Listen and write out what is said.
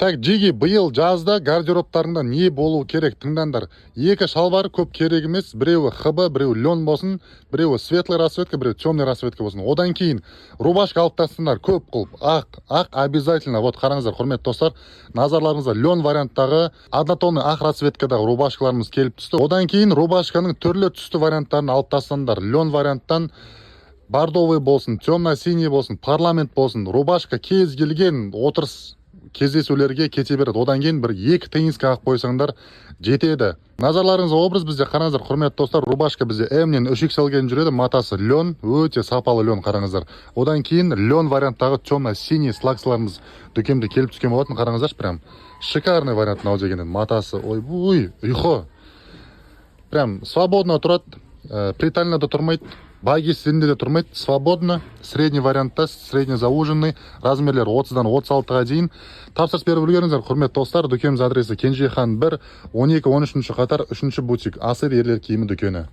Так, Джиги, биыл жазда гардеробтарыңда не болу керек? Тыңдандар. Екі шалбар көп керек емес. Біреуі хб, біреуі лен болсын, біреуі светлый расцветка, біреуі темный расцветка болсын. Одан кейін рубашка алып тастыңдар көп қылып. Ақ обязательно. Вот қараңыздар, құрметті достар. Назарларыңызға лен варианттағы однотонный ақ расцветкадағы рубашкаларымыз келіп түсті. Одан кейін рубашканың түрлі түсті варианттарын алып тастаңдар. Лен варианттан бордовый болсын, темно-синий болсын, парламент болсын. Рубашка кез келген отырыс кездесулерге кете береді. Одан кейін бір екі тенниске алып қойсаңдар жетеді. Назарларыңызға образ бізде қараңыздар, құрметті достар, рубашка бізде М-нен 3XL келіп жүреді, матасы лен, өте сапалы лен қараңыздар. Одан кейін лен варианттағы темно-синий слаксыларымыз дүкенде келіп түскен болатын, қараңыздаршы, прям шикарный вариант мынау дегеннен, матасы, ой, ұйқы. Прям свободно тұрады, притально да тұрмайды. Баги сізінде де тұрмайды, свободно, средний вариантта, средний зауженный, размерлер 30-дан 36-ға дейін. Тапсырыс беріп үлгеріңіздер, құрметті достар, дүкеніміз адресі Кенжехан 1, 12-13 қатар 3 бутик, асыр ерлер киімі дүкені.